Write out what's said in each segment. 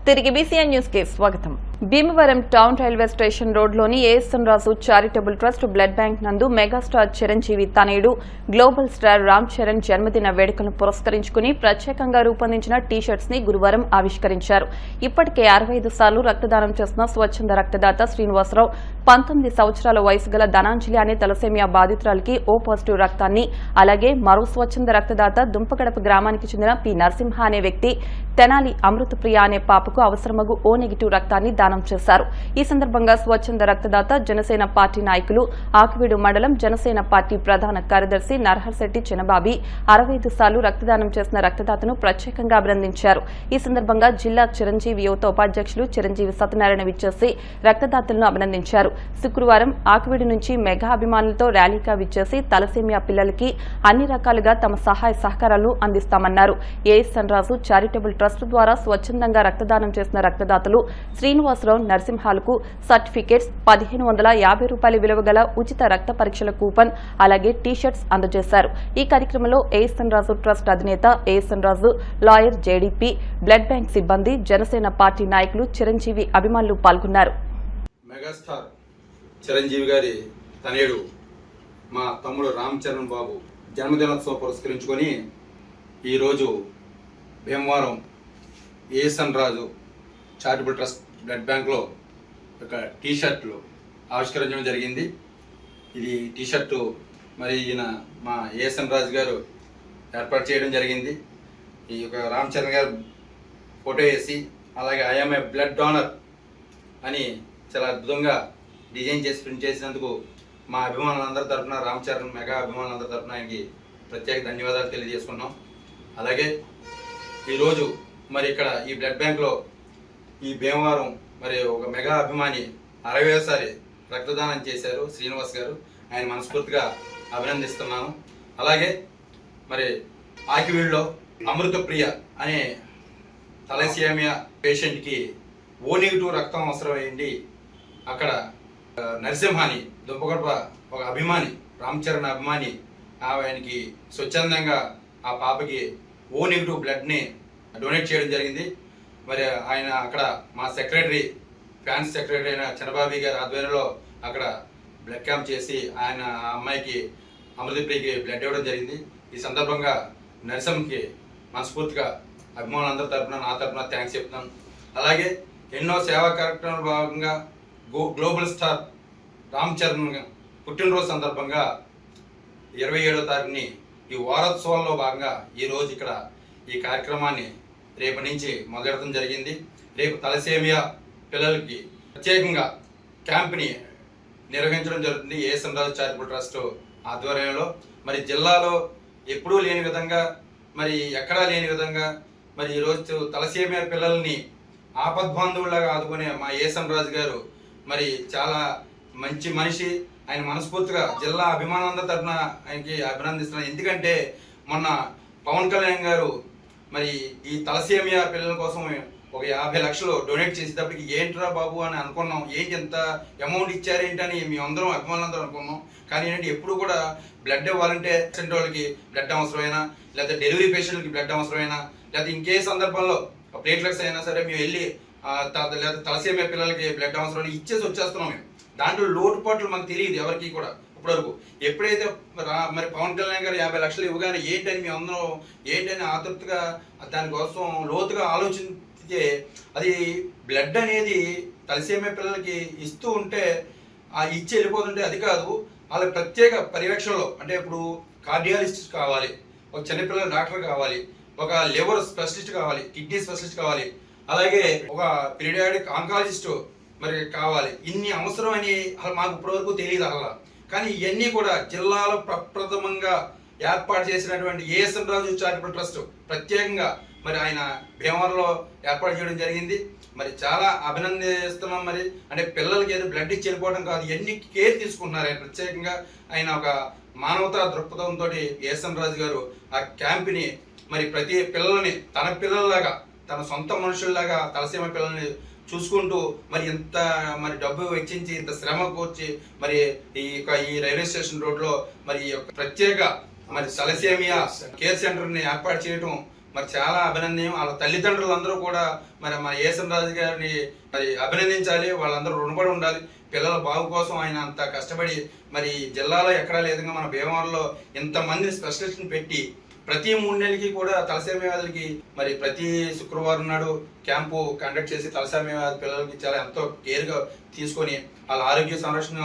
తిరిగి BCN news కి స్వాగతం. భీమవరం టౌన్ రైల్వే స్టేషన్ రోడ్లోని ASN Raju charitable trust blood bank నందు మెగాస్టార్ చిరంజీవి తనయుడు గ్లోబల్ స్టార్ రామ్ చరణ్ జన్మదిన వేడుకలను పురస్కరించుకుని ప్రత్యేకంగా రూపొందించిన టీ-షర్ట్స్ ని గురువారం ఆవిష్కరించారు. ఇప్పటికే 65 సార్లు రక్తదానం చేసిన స్వచ్ఛంద రక్తదాత శ్రీనివాసరావు 19 సంవత్సరాల వయసు గల ధనాంజలి అనే తలసేమియా బాధితురాలికి ఓ పాజిటివ్ రక్తాన్ని, అలాగే మరో స్వచ్ఛంద రక్తదాత దుంపగడప గ్రామానికి చెందిన పి నరసింహ అనే వ్యక్తి తెనాలి అమృతప్రియ అనే పాపకు అవసరమగు ఓ నెగిటివ్ రక్తాన్ని దానం చేశారు. ఈ సందర్భంగా స్వచ్ఛంద రక్తదాత జనసేన పార్టీ నాయకులు, ఆకివీడు మండలం జనసేన పార్టీ ప్రధాన కార్యదర్శి నరహర్శెట్టి చినబాబి 65 సార్లు రక్తదానం చేసిన రక్తదాతను ప్రత్యేకంగా అభినందించారు. ఈ సందర్భంగా జిల్లా చిరంజీవి యువత ఉపాధ్యక్షులు చిరంజీవి సత్యనారాయణ విచ్చేసి రక్తదాతలను అభినందించారు. శుక్రవారం ఆకివీడు నుంచి మెగా అభిమానులతో ర్యాలీగా విచ్చేసి తలసేమియా పిల్లలకి అన్ని రకాలుగా తమ సహాయ సహకారాలు అందిస్తామన్నారు. ఏఎస్ఎన్ రాజు చారిటబుల్ ట్రస్ట్ ద్వారా స్వచ్ఛందంగా రక్తదానం చేసిన రక్తదాతలు శ్రీనివాసరావు, నరసింహాలకు సర్టిఫికేట్స్, 1550 రూపాయల విలువ గల ఉచిత రక్త పరీక్షల కూపన్, అలాగే టీ-షర్ట్స్ అందజేశారు. ఈ కార్యక్రమంలో ఏఎస్ఎన్ రాజు ట్రస్ట్ అధినేత ఏఎస్ఎన్ రాజు, లాయర్ జేడీపీ, బ్లడ్ బ్యాంక్ సిబ్బంది, జనసేన పార్టీ నాయకులు, చిరంజీవి అభిమానులు పాల్గొన్నారు. మెగాస్టార్ చిరంజీవి గారి తనయుడు మా తమ్ముడు రామ్ చరణ్ బాబు జన్మదినోత్సవం పురస్కరించుకొని ఈరోజు Bhimavaram ASN Raju charitable trust blood బ్యాంక్లో ఒక టీ-షర్ట్లు ఆవిష్కరించడం జరిగింది. ఇది టీ-షర్టు మరి ఈయన మా ఏఎస్ఎన్ రాజు గారు ఏర్పాటు చేయడం జరిగింది. ఈ యొక్క రామ్ చరణ్ గారు ఫోటో వేసి, అలాగే ఐఎమ్ ఏ బ్లడ్ డోనర్ అని చాలా అద్భుతంగా డిజైన్ చేసి ప్రింట్ చేసినందుకు మా అభిమానులందరి తరఫున, రామ్ చరణ్ మెగా అభిమానులందరి తరఫున ఆయనకి ప్రత్యేక ధన్యవాదాలు తెలియజేసుకున్నాం. అలాగే ఈరోజు మరి ఇక్కడ ఈ బ్లడ్ బ్యాంక్లో ఈ భీమవరం మరి ఒక మెగా అభిమాని 60సారి రక్తదానం చేశారు శ్రీనివాస్ గారు. ఆయన మనస్ఫూర్తిగా అభినందిస్తున్నాను. అలాగే మరి ఆకివీడులో అమృతప్రియ అనే తలసేమియా పేషెంట్కి ఓ నెగిటివ్ రక్తం అవసరమైంది. అక్కడ నరసింహాని దుంపగడప ఒక అభిమాని, రామ్ చరణ్ అభిమాని, ఆయనకి స్వచ్ఛందంగా ఆ పాపకి ఓ నెగిటివ్ బ్లడ్ని డొనేట్ చేయడం జరిగింది. మరి ఆయన అక్కడ మా సెక్రటరీ, ఫ్యాన్స్ సెక్రటరీ అయిన చినబాబి గారి ఆధ్వర్యంలో అక్కడ బ్లడ్ క్యాంప్ చేసి ఆయన ఆ అమ్మాయికి అమృతప్రియకి బ్లడ్ ఇవ్వడం జరిగింది. ఈ సందర్భంగా నరసింహకి మనస్ఫూర్తిగా అభిమానులందరి తరఫున, నా తరఫున థ్యాంక్స్ చెప్తున్నాను. అలాగే ఎన్నో సేవా కార్యక్రమాల భాగంగా గ్లోబల్ స్టార్ రామ్ చరణ్ పుట్టినరోజు సందర్భంగా 27వ తారీఖుని ఈ వారోత్సవాల్లో భాగంగా ఈరోజు ఇక్కడ ఈ కార్యక్రమాన్ని రేపు నుంచి మొదలెడటం జరిగింది. రేపు తలసేమియా పిల్లలకి ప్రత్యేకంగా క్యాంప్ని నిర్వహించడం జరుగుతుంది ఏఎస్ఎన్ రాజు చారిటబుల్ ట్రస్ట్ ఆధ్వర్యంలో. మరి జిల్లాలో ఎప్పుడూ లేని విధంగా, మరి ఎక్కడా లేని విధంగా మరి ఈరోజు తలసేమియా పిల్లల్ని ఆపద్బాంధవులాగా ఆదుకునే మా ఏఎస్ఎన్ రాజు గారు మరి చాలా మంచి మనిషి. ఆయన మనస్ఫూర్తిగా జిల్లా అభిమానులందరి తరఫున ఆయనకి అభినందిస్తున్నాను. ఎందుకంటే మొన్న పవన్ కళ్యాణ్ గారు మరి ఈ తలసేమియా పిల్లల కోసం ఒక 50 లక్షలు డొనేట్ చేసేటప్పటికి ఏంట్రా బాబు అని అనుకున్నాం. ఏంటి ఎంత అమౌంట్ ఇచ్చారేంటని మేమందరం అభిమానులందరూ అనుకున్నాం. కానీ ఏంటంటే ఎప్పుడు కూడా బ్లడ్ ఇవ్వాలంటే పేషెంట్ వాళ్ళకి బ్లడ్ అవసరమైనా, లేదా డెలివరీ పేషెంట్కి బ్లడ్ అవసరమైనా, లేదా ఇంకే సందర్భంలో ప్లేట్లెట్స్ అయినా సరే మేము వెళ్ళి లేదా తలసేమియా పిల్లలకి బ్లడ్ అవసరం ఇచ్చేసి వచ్చేస్తున్నాం. మేము దాంట్లో లోటుపాట్లు మనకు తెలియదు ఎవరికి కూడా ఇప్పటివరకు. ఎప్పుడైతే మరి పవన్ కళ్యాణ్ గారు 50 లక్షలు ఇవ్వగానే ఏంటని మేము అందరం ఏంటని ఆతృతగా దానికోసం లోతుగా ఆలోచించితే, అది బ్లడ్ అనేది తలసేమియా పిల్లలకి ఇస్తూ ఉంటే ఆ ఇచ్చి వెళ్ళిపోతుంటే అది కాదు, వాళ్ళ ప్రత్యేక పర్యవేక్షణలో, అంటే ఇప్పుడు కార్డియాలజిస్ట్ కావాలి, ఒక చిన్నపిల్లల డాక్టర్ కావాలి, ఒక లివర్ స్పెషలిస్ట్ కావాలి, కిడ్నీ స్పెషలిస్ట్ కావాలి, అలాగే ఒక పీడియాట్రిక్ ఆంకాలజిస్ట్ మరి కావాలి. ఇన్ని అవసరం అని మాకు ఇప్పటివరకు తెలియదు అలా. కానీ ఇవన్నీ కూడా జిల్లాలో ప్రప్రథమంగా ఏర్పాటు చేసినటువంటి ఏఎస్ఎన్ రాజు చారిటబుల్ ట్రస్ట్ ప్రత్యేకంగా మరి ఆయన భీమవరంలో ఏర్పాటు చేయడం జరిగింది. మరి చాలా అభినందిస్తున్నాం. మరి అంటే పిల్లలకి ఏదో బ్లడ్ ఇచ్చి వెళ్ళిపోవడం కాదు, ఎన్ని కేర్ తీసుకుంటున్నారు ఆయన ప్రత్యేకంగా. ఆయన ఒక మానవతా దృక్పథంతో ఏఎస్ఎన్ రాజు గారు ఆ క్యాంప్ని మరి ప్రతి పిల్లల్ని తన పిల్లల్లాగా, తన సొంత మనుషుల్లాగా తలసేమియా పిల్లల్ని చూసుకుంటూ మరి ఇంత మరి డబ్బు వెచ్చించి ఇంత శ్రమ కూర్చి మరి ఈ రైల్వే స్టేషన్ రోడ్లో మరి ప్రత్యేక మరి తలసేమియా కేర్ సెంటర్ని ఏర్పాటు చేయడం మరి చాలా అభినందనీయం. వాళ్ళ తల్లిదండ్రులందరూ కూడా మరి మన ఏసన్ రాజు గారిని మరి అభినందించాలి. వాళ్ళందరూ రుణపడి ఉండాలి. పిల్లల బాగు కోసం ఆయన అంత కష్టపడి మరి జిల్లాలో ఎక్కడా లేదుగా మన భీమవరంలో ఇంతమంది స్పెషలిస్ట్ని పెట్టి ప్రతి 3 నెలలకి కూడా తలసేమి వ్యాధులకి మరి ప్రతి శుక్రవారం నాడు క్యాంపు కండక్ట్ చేసి తలసేమి వ్యాధి పిల్లలకి చాలా ఎంతో కేర్గా తీసుకొని వాళ్ళ ఆరోగ్య సంరక్షణ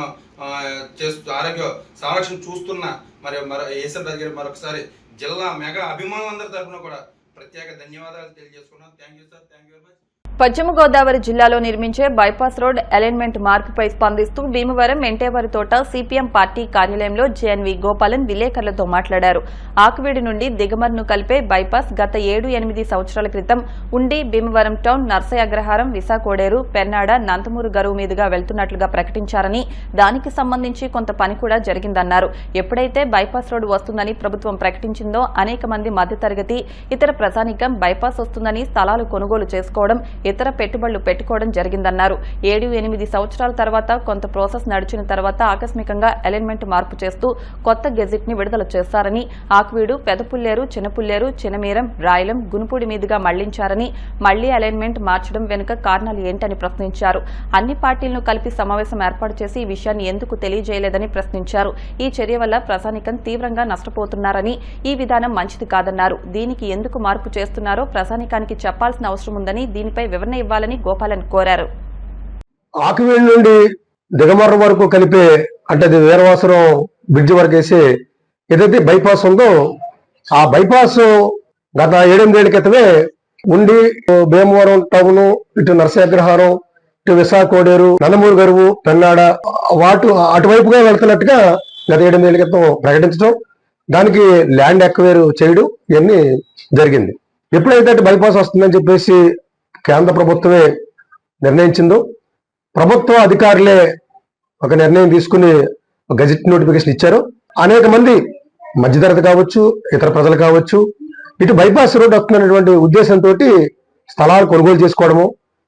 చూస్తున్న మరి ఏసన్ రాజు గారు మరొకసారి జిల్లా మెగా అభిమానులందరి తరఫున కూడా ప్రత్యేక ధన్యవాదాలు తెలియజేసుకున్నాం. Thank you sir, thank you very much. Paschima Godavari జిల్లాలో నిర్మించే బైపాస్ రోడ్ అలైన్మెంట్ మార్పుపై స్పందిస్తూ భీమవరం ఎంటేవారి తోట సిపిఎం పార్టీ కార్యాలయంలో జేఎన్వి గోపాలన్ విలేకరులతో మాట్లాడారు. ఆకువీడి నుండి దిగమర్ను కలిపే బైపాస్ గత 7-8 సంవత్సరాల క్రితం ఉండి భీమవరం టౌన్ నర్సయ్య అగ్రహారం విశాఖోడేరు పెన్నాడ నందమూరు గరువు మీదుగా వెళ్తున్నట్లుగా ప్రకటించారని దానికి సంబంధించి కొంత పని కూడా జరిగిందన్నారు. ఎప్పుడైతే బైపాస్ రోడ్డు వస్తుందని ప్రభుత్వం ప్రకటించిందో అనేక మంది మధ్యతరగతి ఇతర ప్రజానీకం బైపాస్ వస్తుందని స్థలాలు కొనుగోలు చేసుకోవడం ఇతర పెట్టుబడులు పెట్టుకోవడం జరిగిందన్నారు. 7-8 సంవత్సరాల తర్వాత కొంత ప్రాసెస్ నడిచిన తర్వాత ఆకస్మికంగా అలైన్మెంట్ మార్పు చేస్తూ కొత్త గెజిట్ ని విడుదల చేశారని, ఆకువీడు పెదపుల్లేరు చిన్నపుల్లేరు చినమీరం రాయలం గునుపూడి మీదుగా మళ్లించారని, మళ్లీ అలైన్మెంట్ మార్చడం వెనుక కారణాలు ఏంటని ప్రశ్నించారు. అన్ని పార్టీలను కలిపి సమావేశం ఏర్పాటు చేసి ఈ విషయాన్ని ఎందుకు తెలియజేయలేదని ప్రశ్నించారు. ఈ చర్య వల్ల ప్రజానీకం తీవ్రంగా నష్టపోతున్నారని, ఈ విధానం మంచిది కాదన్నారు. దీనికి ఎందుకు మార్పు చేస్తున్నారో ప్రజానీకానికి చెప్పాల్సిన అవసరం ఉందని, దీనిపై వివరణ ఇవ్వాలని గోపాలన్ కోరారు. ఆకువీడి నుండి దిగమర్ర వరకు కలిపే అంటే అది వీరవాసరం బ్రిడ్జ్ వరకు వేసి ఏదైతే బైపాస్ ఉందో ఆ బైపాస్ గత 7-8 ఏళ్ల క్రితమే ఉండి భీమవరం టౌన్ ఇటు నరసాగ్రహారం ఇటు విశాఖోడేరు నందమూరు గరువు పెన్నాడ అటువైపుగా వెళ్తున్నట్టుగా గత 7-8 ఏళ్ల క్రితం ప్రకటించడం, దానికి ల్యాండ్ ఎక్వైర్ చేయడం ఇవన్నీ జరిగింది. ఎప్పుడైతే బైపాస్ వస్తుందని చెప్పేసి కేంద్ర ప్రభుత్వమే నిర్ణయించిందో ప్రభుత్వ అధికారులే ఒక నిర్ణయం తీసుకుని గెజిట్ నోటిఫికేషన్ ఇచ్చారు. అనేక మంది మధ్యతరగతి కావచ్చు ఇతర ప్రజలు కావచ్చు ఇటు బైపాస్ రోడ్ వస్తున్నటువంటి ఉద్దేశంతో స్థలాలు కొనుగోలు చేసుకోవడము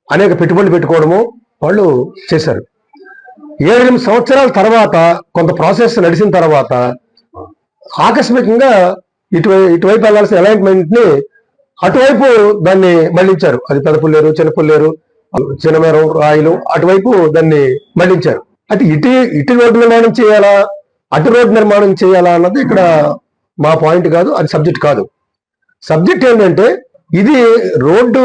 అనేక పెట్టుబడులు పెట్టుకోవడము వాళ్ళు చేశారు. 7-8 సంవత్సరాల తర్వాత కొంత ప్రాసెస్ నడిచిన తర్వాత ఆకస్మికంగా ఇటువైపు వెళ్లాల్సిన అలైన్మెంట్ ని అటువైపు దాన్ని మళ్లించారు. అది పెదపుల్లేరు చిన్నపుల్లేరు చినమేరం రాయలు అటువైపు దాన్ని మళ్లించారు. అంటే ఇటు రోడ్డు నిర్మాణం చేయాలా అటు రోడ్డు నిర్మాణం చేయాలా అన్నది ఇక్కడ మా పాయింట్ కాదు, అది సబ్జెక్ట్ కాదు. సబ్జెక్ట్ ఏంటంటే ఇది రోడ్డు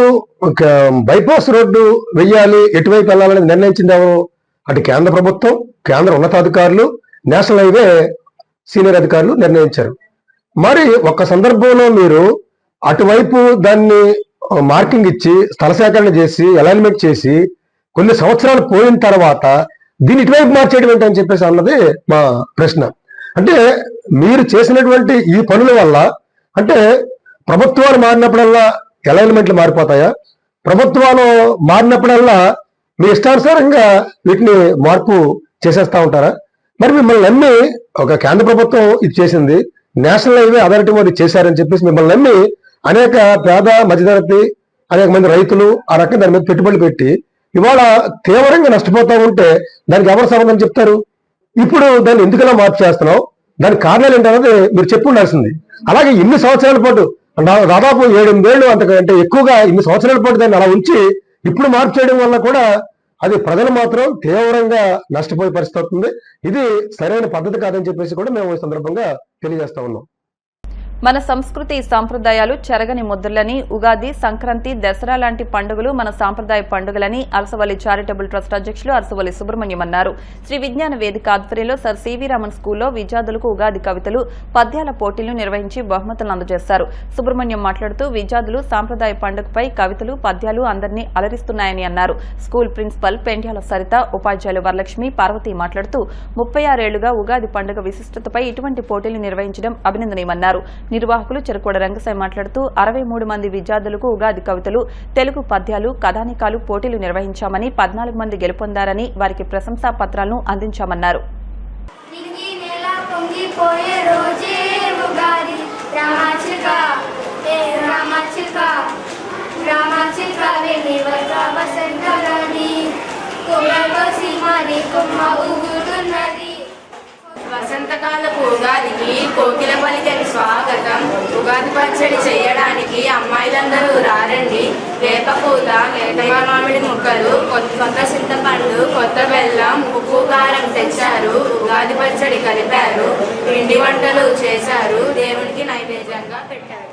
బైపాస్ రోడ్డు వెయ్యాలి ఎటువైపు వెళ్ళాలని నిర్ణయించింది ఎవరు? అటు కేంద్ర ప్రభుత్వం, కేంద్ర ఉన్నతాధికారులు, నేషనల్ హైవే సీనియర్ అధికారులు నిర్ణయించారు. మరి ఒక్క సందర్భంలో మీరు అటువైపు దాన్ని మార్కింగ్ ఇచ్చి స్థల సేకరణ చేసి అలైన్మెంట్ చేసి కొన్ని సంవత్సరాలు పోయిన తర్వాత దీన్ని ఇటువైపు మార్చేయడం ఏంటని చెప్పేసి అన్నది మా ప్రశ్న. అంటే మీరు చేసినటువంటి ఈ పనుల వల్ల అంటే ప్రభుత్వాలు మారినప్పుడల్లా అలైన్మెంట్లు మారిపోతాయా? ప్రభుత్వాలు మారినప్పుడల్లా మీ ఇష్టానుసారంగా వీటిని మార్పు చేసేస్తా ఉంటారా? మరి మిమ్మల్ని నమ్మి ఒక కేంద్ర ప్రభుత్వం ఇది చేసింది, నేషనల్ హైవే అథారిటీ వారు చేశారని చెప్పేసి మిమ్మల్ని నమ్మి అనేక పేద మధ్యతరగతి అనేక మంది రైతులు ఆ రకంగా దాని మీద పెట్టుబడులు పెట్టి ఇవాళ తీవ్రంగా నష్టపోతూ ఉంటే దానికి ఎవరు సమాధానం చెప్తారు? ఇప్పుడు దాన్ని ఎందుకలా మార్పు చేస్తున్నావు, దానికి కారణాలు ఏంటన్నది మీరు చెప్పు ఉండాల్సింది. అలాగే ఇన్ని సంవత్సరాల పాటు దాదాపు 7-8 ఏళ్ళు అంతకంటే ఎక్కువగా ఇన్ని సంవత్సరాల పాటు దాన్ని అలా ఉంచి ఇప్పుడు మార్పు చేయడం వల్ల కూడా అది ప్రజలు మాత్రం తీవ్రంగా నష్టపోయే పరిస్థితి అవుతుంది. ఇది సరైన పద్ధతి కాదని చెప్పేసి కూడా మేము ఈ సందర్భంగా తెలియజేస్తా ఉన్నాం. మన సంస్కృతి సంప్రదాయాలు చెరగని ముద్రలని, ఉగాది సంక్రాంతి దసరా లాంటి పండుగలు మన సాంప్రదాయ పండుగలని అరసవల్లి చారిటబుల్ ట్రస్ట్ అధ్యక్షులు అరసవల్లి సుబ్రహ్మణ్యం అన్నారు. శ్రీ విజ్ఞాన వేదిక ఆధ్వర్యంలో సర్ సివి రామన్ స్కూల్లో విద్యార్థులకు ఉగాది కవితలు పద్యాల పోటీలు నిర్వహించి బహుమతులను అందజేశారు. సుబ్రహ్మణ్యం మాట్లాడుతూ విద్యార్థులు సాంప్రదాయ పండుగపై కవితలు పద్యాలు అందరినీ అలరిస్తున్నాయని అన్నారు. స్కూల్ ప్రిన్సిపల్ పెండ్యాల సరిత, ఉపాధ్యాయులు వరలక్ష్మి, పార్వతి మాట్లాడుతూ 36 ఏళ్లుగా ఉగాది పండుగ విశిష్టతపై ఇటువంటి పోటీలు నిర్వహించడం అభినందనీయమన్నారు. నిర్వాహకులు చెరుకోడ రంగసాయి మాట్లాడుతూ 63 మంది విద్యార్థులకు ఉగాది కవితలు, తెలుగు పద్యాలు, కథానికాలు పోటీలు నిర్వహించామని 14 మంది గెలుపొందారని వారికి ప్రశంసా పత్రాలను అందించామన్నారు. వసంత వసంతకాలపు ఉగాదికి కోకిల పలికని స్వాగతం. ఉగాది పచ్చడి చేయడానికి అమ్మాయిలందరూ రారండి. వేపపూత, లేత మామిడి ముక్కలు, కొత్త చింతపండు, కొత్త బెల్లం, ఉప్పు కారం తెచ్చారు. ఉగాది పచ్చడి కలిపారు. పిండి వంటలు చేశారు. దేవునికి నైవేద్యంగా పెట్టారు.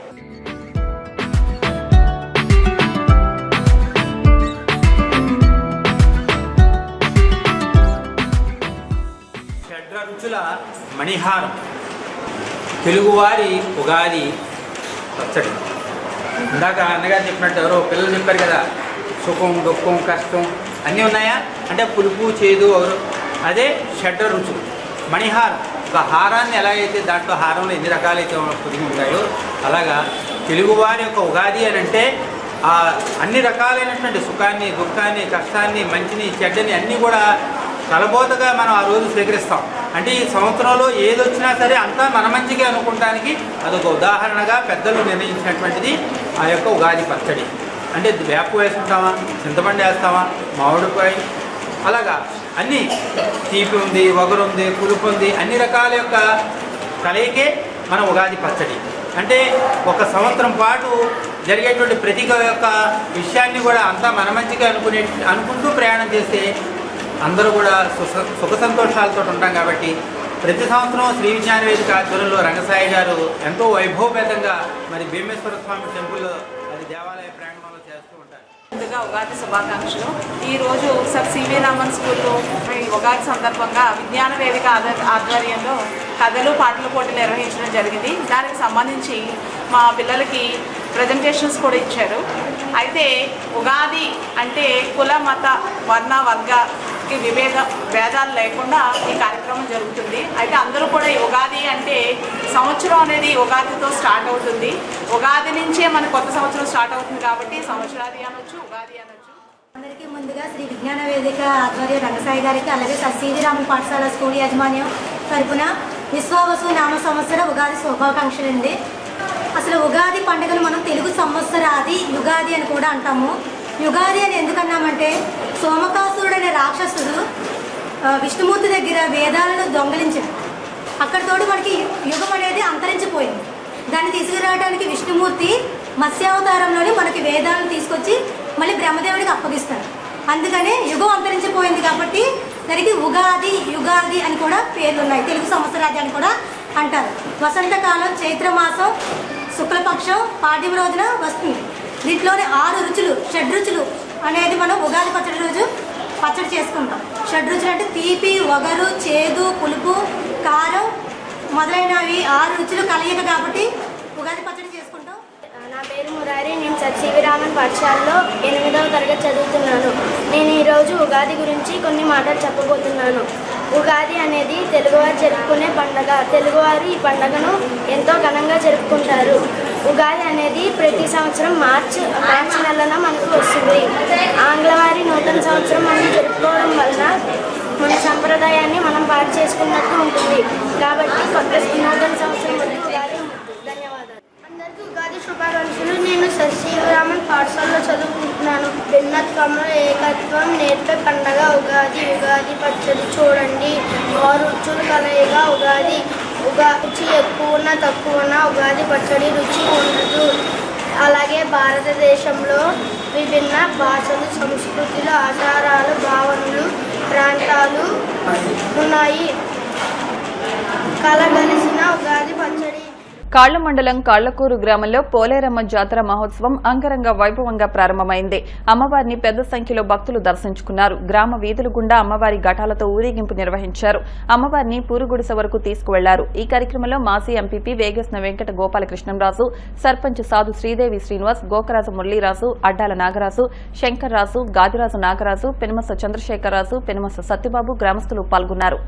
రుచుల మణిహారం తెలుగువారి ఉగాది పచ్చడి. ఇందాక అన్నగారు చెప్పినట్టు ఎవరో పిల్లలు చెప్పారు కదా, సుఖం దుఃఖం కష్టం అన్నీ ఉన్నాయా అంటే పులుపు చేదు ఎవరు, అదే షడ్ర రుచులు. మణిహారం ఒక హారాన్ని ఎలాగైతే దాంట్లో హారంలో ఎన్ని రకాలైతే పొదిగి ఉంటాయో అలాగా తెలుగువారి యొక్క ఉగాది అని అంటే అన్ని రకాలైనటువంటి సుఖాన్ని దుఃఖాన్ని కష్టాన్ని మంచిని చెడ్డని అన్నీ కూడా కలబోతగా మనం ఆ రోజు స్వీకరిస్తాం. అంటే ఈ సంవత్సరంలో ఏది వచ్చినా సరే అంతా మన మంచిగా అనుకోవటానికి అదొక ఉదాహరణగా పెద్దలు నిర్ణయించినటువంటిది ఆ యొక్క ఉగాది పచ్చడి. అంటే వేప వేసుకుంటామా, చింతపండు వేస్తామా, మామిడికాయ, అలాగా అన్నీ తీపి ఉంది, వగరు ఉంది, పులుపు ఉంది, అన్ని రకాల యొక్క కలయికే మన ఉగాది పచ్చడి. అంటే ఒక సంవత్సరం పాటు జరిగేటువంటి ప్రతి యొక్క విషయాన్ని కూడా అంతా మన మంచిగా అనుకుంటూ ప్రయాణం చేస్తే అందరూ కూడా సుఖ సంతోషాలతో ఉంటాం. కాబట్టి ప్రతి సంవత్సరం శ్రీ విజ్ఞాన వేదిక ఆధ్వర్యంలో రంగసాయి గారు ఎంతో వైభవపేతంగా మరి భీమేశ్వర స్వామి టెంపుల్లో అది దేవాలయ ప్రాంగణంలో చేస్తూ ఉంటారు. ముందుగా ఉగాది శుభాకాంక్షలు. ఈరోజు సర్ సివి రామన్ స్కూల్లో ఉగాది సందర్భంగా విజ్ఞాన వేదిక ఆధ్వర్యంలో కథలు పాటల పోటీ నిర్వహించడం జరిగింది. దానికి సంబంధించి మా పిల్లలకి ప్రజెంటేషన్స్ కూడా ఇచ్చారు. అయితే ఉగాది అంటే కుల మత వర్ణ వర్గకి భేదాలు లేకుండా ఈ కార్యక్రమం జరుగుతుంది. అయితే అందరూ కూడా ఈ ఉగాది అంటే సంవత్సరం అనేది ఉగాదితో స్టార్ట్ అవుతుంది. ఉగాది నుంచే మన కొత్త సంవత్సరం స్టార్ట్ అవుతుంది కాబట్టి సంవత్సరాది అనొచ్చు, ఉగాది అనొచ్చు. అందరికీ ముందుగా శ్రీ విజ్ఞాన వేదిక ఆధ్వర్యం రంగసాయి గారికి, అలాగే సర్ సివి రామన్ పాఠశాల స్కూల్ యాజమాన్యం తరపున విశ్వావసు నామ సంవత్సర ఉగాది శుభాకాంక్షలు అండి. అసలు ఉగాది పండుగను మనం తెలుగు సంవత్సరాది యుగాది అని కూడా అంటాము. యుగాది అని ఎందుకన్నామంటే సోమకాసురుడు అనే రాక్షసుడు విష్ణుమూర్తి దగ్గర వేదాలను దొంగలించాడు. అక్కడితోటి మనకి యుగం అనేది అంతరించిపోయింది. దాన్ని తీసుకురావడానికి విష్ణుమూర్తి మత్స్యావతారంలోని మనకి వేదాలను తీసుకొచ్చి మళ్ళీ బ్రహ్మదేవుడికి అప్పగిస్తాడు. అందుకనే యుగం అంతరించిపోయింది కాబట్టి దానికి ఉగాది యుగాది అని కూడా పేర్లు ఉన్నాయి. తెలుగు సంవత్సరాది అని కూడా అంటారు. వసంతకాలం చైత్రమాసం శుక్లపక్షం పాడ్యం రోజున వస్తుంది. దీంట్లోనే 6 రుచులు షడ్రుచులు అనేది మనం ఉగాది పచ్చడి రోజు పచ్చడి చేసుకుంటాం. షడ్రుచులు అంటే తీపి, వగరు, చేదు, పులుపు, కారం మొదలైనవి 6 రుచులు కలయిక కాబట్టి ఉగాది పచ్చడి చేసుకుంటాం. నా పేరు మురారి. నేను సర్ సివి రామన్ పాఠశాలలో 8వ తరగతి చదువుతున్నాను. నేను ఈరోజు ఉగాది గురించి కొన్ని మాటలు చెప్పబోతున్నాను. ఉగాది అనేది తెలుగువారు జరుపుకునే పండుగ. తెలుగువారు ఈ పండుగను ఎంతో ఘనంగా జరుపుకుంటారు. ఉగాది అనేది ప్రతి సంవత్సరం మార్చి నెలన మనకు వస్తుంది. ఆంగ్లవారి నూతన సంవత్సరం మనం జరుపుకోవడం వలన మన సంప్రదాయాన్ని మనం పాటు చేసుకున్నట్టు ఉంటుంది. కాబట్టి కొత్త నూతన సంవత్సరం వరకు ఉగాది. ధన్యవాదాలు. అందరికీ ఉగాది శుభాకాంక్షలు. నేను సర్ సివి రామన్ పాఠశాలలో చదువుకుంటున్నాను. భిన్నత్వంలో ఏకత్వం నేర్పే పండగ ఉగాది. ఉగాది పచ్చడి చూడండి, 6 రుచులు కలయిగా ఉగాది. రుచి ఎక్కువన్నా తక్కువన్నా ఉగాది పచ్చడి రుచి ఉండదు. అలాగే భారతదేశంలో విభిన్న భాషలు, సంస్కృతులు, ఆచారాలు, భావనలు, ప్రాంతాలు ఉన్నాయి. కలగలిసిన ఉగాది పచ్చడి. కాళ్ల మండలం కాళ్లకూరు గ్రామంలో పోలేరమ్మ జాతర మహోత్సవం అంగరంగ వైభవంగా ప్రారంభమైంది. అమ్మవారిని పెద్ద సంఖ్యలో భక్తులు దర్శించుకున్నారు. గ్రామ వీధుల గుండా అమ్మవారి ఘటాలతో ఊరేగింపు నిర్వహించారు. అమ్మవారిని పూరుగుడిసె వరకు తీసుకువెళ్లారు. ఈ కార్యక్రమంలో మాజీ ఎంపీపీ వేగేశ్న వెంకట గోపాలకృష్ణంరాజు, సర్పంచ్ సాధు శ్రీదేవి శ్రీనివాస్, గోకరాజు మురళీరాజు, అడ్డాల నాగరాజు, శంకర్రాజు, గాదిరాజు నాగరాజు, పెనుమస చంద్రశేఖరరాజు, పెనుమస సత్యబాబు గ్రామస్తులు పాల్గొన్నారు.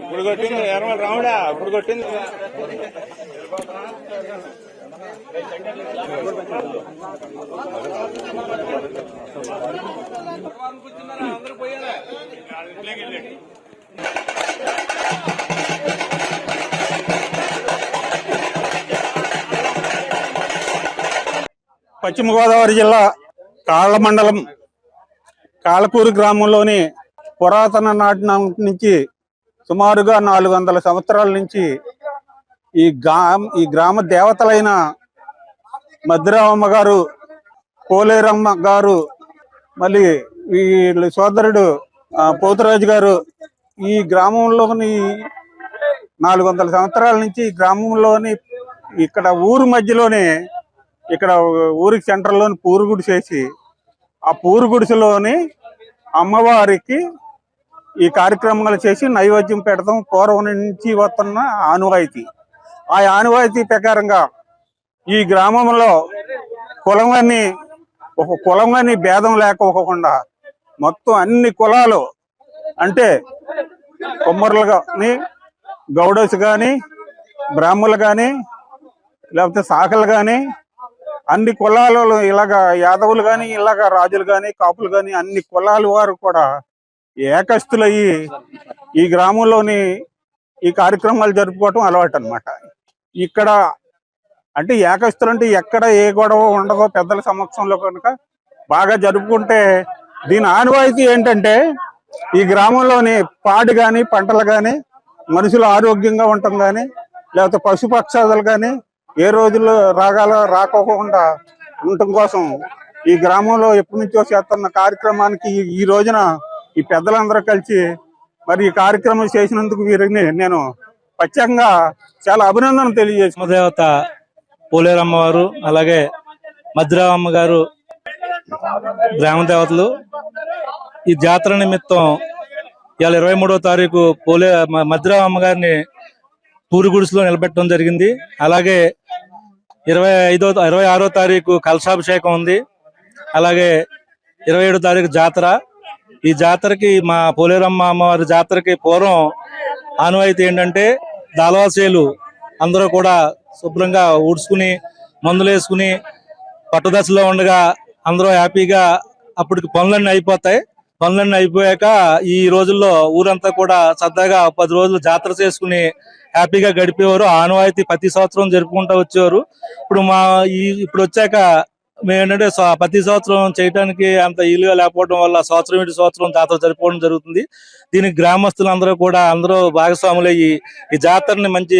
ఇప్పుడు కొట్టింది రాముడా, ఇప్పుడు కొట్టింది. అందరూ పోయారా? పశ్చిమ గోదావరి జిల్లా కాళ్ళ మండలం కాళ్ళకూరు గ్రామంలోని పురాతన నాటి నుంచి సుమారుగా 400 సంవత్సరాల నుంచి ఈ గ్రామ దేవతలైన మద్దిరామమ్మ గారు, పోలేరమ్మ గారు, మళ్ళీ వీళ్ళ సోదరుడు పోతురాజు గారు ఈ గ్రామంలోని 400 సంవత్సరాల నుంచి ఈ గ్రామంలోని ఇక్కడ ఊరు మధ్యలోనే ఇక్కడ ఊరికి సెంటర్లోని పూరు గుడిసేసి ఆ పూరు గుడిసెలోని అమ్మవారికి ఈ కార్యక్రమాలు చేసి నైవేద్యం పెడతాం పూర్వం నుంచి వస్తున్న ఆనవాయితీ. ఆ ఆనవాయితీ ప్రకారంగా ఈ గ్రామంలో ఒక కులమని భేదం లేకపోకుండా మొత్తం అన్ని కులాలు అంటే కొమ్మర్లు కానీ, గౌడస్ కానీ, బ్రాహ్మణులు కానీ, లేకపోతే శాఖలు కానీ, అన్ని కులాలలో ఇలాగా యాదవులు కానీ, ఇలాగా రాజులు కానీ, కాపులు కానీ అన్ని కులాల వారు కూడా ఏకస్తులయ్యి ఈ గ్రామంలోని ఈ కార్యక్రమాలు జరుపుకోవటం అలవాటు అన్నమాట. ఇక్కడ అంటే ఏకస్తులు అంటే ఎక్కడ ఏ గొడవ ఉండదో పెద్దల సమక్షంలో కనుక బాగా జరుపుకుంటే దీని ఆనవాయితీ ఏంటంటే ఈ గ్రామంలోని పాడి కానీ, పంటలు కానీ, మనుషులు ఆరోగ్యంగా ఉండటం కానీ, లేకపోతే పశుపక్షాదులు కానీ ఏ రోజుల్లో రాకోకుండా ఉండటం కోసం ఈ గ్రామంలో ఎప్పటి నుంచో చేస్తున్న కార్యక్రమానికి ఈ రోజున ఈ పెద్దలందరూ కలిసి మరి ఈ కార్యక్రమం చేసినందుకు వీరిని నేను ప్రత్యేకంగా చాలా అభినందన తెలియజేసిన దేవత పోలేరమ్మ వారు, అలాగే మద్దిరామమ్మ గారు గ్రామ దేవతలు. ఈ జాతర నిమిత్తం ఇవాళ 23వ తారీఖు మద్దిరామమ్మ గారిని పూరి గుడిసెలో నిలబెట్టడం జరిగింది. అలాగే 26వ తారీఖు కలశాభిషేకం ఉంది. అలాగే 27వ తారీఖు జాతర. ఈ జాతరకి మా పోలేరమ్మ అమ్మవారి జాతరకి పూర్వం ఆనవాయితీ ఏంటంటే దాల్వాసేలు అందరూ కూడా శుభ్రంగా ఊడ్చుకుని మందులు వేసుకుని పట్టుదశలో ఉండగా అందరూ హ్యాపీగా అప్పటికి పనులన్నీ అయిపోతాయి. పనులన్నీ అయిపోయాక ఈ రోజుల్లో ఊరంతా కూడా సరదాగా 10 రోజులు జాతర చేసుకుని హ్యాపీగా గడిపేవారు. ఆనవాయితీ ప్రతి సంవత్సరం జరుపుకుంటూ వచ్చేవారు. ఇప్పుడు వచ్చాక మేమేంటంటే ప్రతి సంవత్సరం చేయడానికి అంత ఈలుగా లేకపోవడం వల్ల సంవత్సరం జాతర జరుపుకోవడం జరుగుతుంది. దీనికి గ్రామస్తులందరూ కూడా అందరూ భాగస్వాములయ్యి ఈ జాతరని మంచి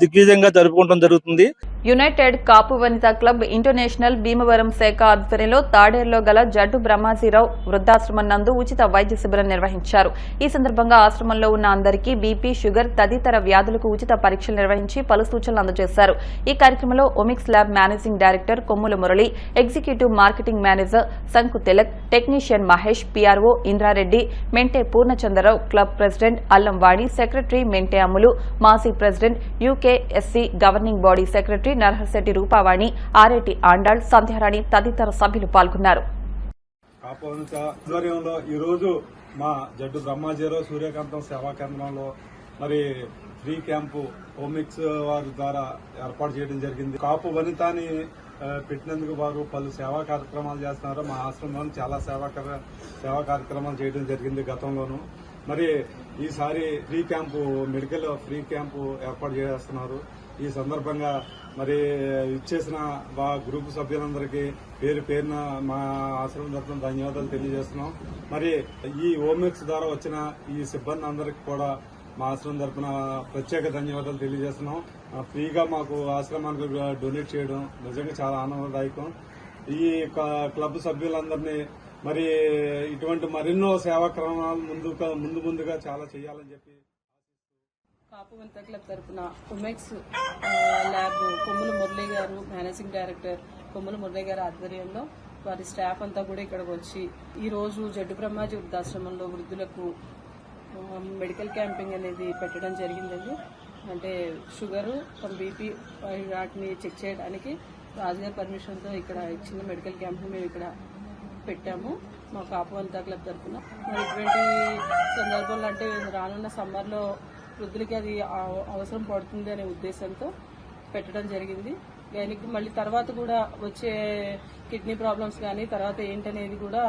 దిగ్విజయంగా జరుపుకోవడం జరుగుతుంది. యునైటెడ్ కాపు వనితా క్లబ్ ఇంటర్నేషనల్ భీమవరం శాఖ ఆధ్వర్యంలో తాడేరులో గల జడ్డు బ్రహ్మాజీరావు వృద్ధాశ్రమం నందు ఉచిత వైద్య శిబిరం నిర్వహించారు. ఈ సందర్భంగా ఆశ్రమంలో ఉన్న అందరికీ బీపీ, షుగర్ తదితర వ్యాధులకు ఉచిత పరీక్షలు నిర్వహించి పలు సూచనలు అందజేశారు. ఈ కార్యక్రమంలో Omics lab managing director Kommula Murali, executive marketing manager Sanku Tilak, technician Mahesh, PRO Indrareddy, Mente Purnachandrarao, club president Allam Vani, secretary Mente Ammulu, మాజీ president UKSC governing body secretary Narahasetti Rupavani, Areti Andal, Sandhyarani తదితర సభ్యులు పాల్గొన్నారు. ఈ రోజు మా జడ్డు బ్రహ్మాజీరావు సూర్యకాంతం సేవా కేంద్రంలో మరి ఫ్రీ క్యాంపు ఓమిక్స్ వారి ద్వారా ఏర్పాటు చేయడం జరిగింది. కాపు వనితాని పెట్టినందుకు వారు పలు సేవా కార్యక్రమాలు చేస్తున్నారు. మా ఆశ్రమంలో చాలా సేవా కార్యక్రమాలు చేయడం జరిగింది గతంలోనూ. మరి ఈసారి మెడికల్ ఫ్రీ క్యాంపు ఏర్పాటు చేస్తున్నారు. ఈ సందర్భంగా మరి ఇచ్చేసిన మా గ్రూప్ సభ్యులందరికీ పేరున మా ఆశ్రమం తరఫున ధన్యవాదాలు తెలియజేస్తున్నాం. మరి ఈ ఓమిక్స్ ద్వారా వచ్చిన ఈ సిబ్బంది అందరికీ కూడా మా ఆశ్రమం తరఫున ప్రత్యేక ధన్యవాదాలు తెలియజేస్తున్నాం. ఫ్రీగా మాకు ఆశ్రమానికి డొనేట్ చేయడం నిజంగా చాలా ఆనందదాయకం. ఈ క్లబ్ సభ్యులందరినీ మరి ఇటువంటి మరెన్నో సేవా క్రమాలు ముందుగా చాలా చేయాలని చెప్పి కాపు వనితా క్లబ్ తరఫున ఉమెక్స్ ల్యాబ్ కొమ్ముల మురళి గారు, మేనేజింగ్ డైరెక్టర్ కొమ్ముల మురళి గారి ఆధ్వర్యంలో వారి స్టాఫ్ అంతా కూడా ఇక్కడికి వచ్చి ఈ రోజు జడ్డు బ్రహ్మాజీ వృద్ధాశ్రమంలో వృద్ధులకు మెడికల్ క్యాంపింగ్ అనేది పెట్టడం జరిగిందండి. అంటే షుగరు, బీపీ వాటిని చెక్ చేయడానికి రాజుగారి పర్మిషన్తో ఇక్కడ చిన్న మెడికల్ క్యాంప్ని మేము ఇక్కడ పెట్టాము మా కాపు వనితా క్లబ్ తరఫున. మరి ఇటువంటి సందర్భంలో అంటే రానున్న సమ్మర్లో వృద్ధులకి అది అవసరం పడుతుంది అనే ఉద్దేశంతో పెట్టడం జరిగింది. దానికి మళ్ళీ తర్వాత కూడా వచ్చే కిడ్నీ ప్రాబ్లమ్స్ కానీ తర్వాత ఏంటనేది కూడా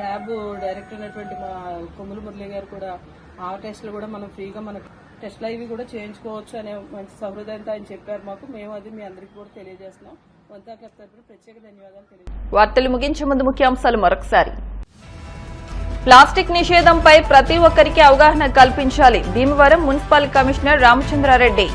ల్యాబ్ డైరెక్టర్ అయినటువంటి మా కొమ్ముల మురళి గారు కూడా ఆ టెస్టులు కూడా మనం ఫ్రీగా మన టెస్టులు అవి కూడా చేయించుకోవచ్చు అనే మంచి సౌహృదయంతో ఆయన చెప్పారు మాకు. మేము అది మీ అందరికీ కూడా తెలియజేస్తున్నాం. వనితా క్లబ్ తరఫున ప్రత్యేక ధన్యవాదాలు తెలియజేస్తున్నాం. వార్తలు ముగించే ముందు ముఖ్యాంశాలు మరొకసారి. ప్లాస్టిక్ నిషేధంపై ప్రతి ఒక్కరికి అవగాహన కల్పించాలి. Bhimavaram municipal commissioner Ramachandrareddy.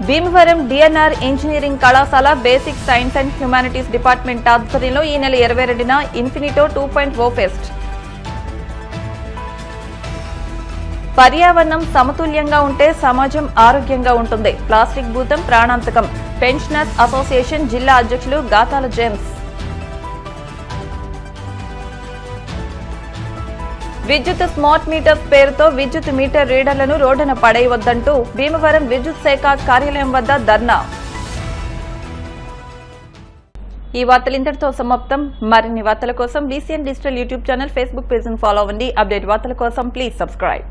Bhimavaram DNR engineering కళాశాల basic science and humanities department ఆధ్వర్యంలో ఈ నెల 22న ఇన్ఫినిటో 2.0 ఫెస్ట్. పర్యావరణం సమతుల్యంగా ఉంటే సమాజం ఆరోగ్యంగా ఉంటుంది. ప్లాస్టిక్ భూతం ప్రాణాంతకం. పెన్షనర్స్ అసోసియేషన్ జిల్లా అధ్యక్షులు గాతాల జేమ్స్. విద్యుత్ స్మార్ట్ మీటర్స్ పేరుతో విద్యుత్ మీటర్ రీడర్లను రోడ్డున పడేయవద్దంటూ భీమవరం విద్యుత్ శాఖ కార్యాలయం వద్ద ధర్నా. ఈ వార్తలు ఇంతటితో సమాప్తం. మరిన్ని వార్తల కోసం BCN digital YouTube channel, Facebook page ను ఫాలో అవ్వండి. అప్డేట్ వార్తల కోసం ప్లీజ్ సబ్స్క్రైబ్.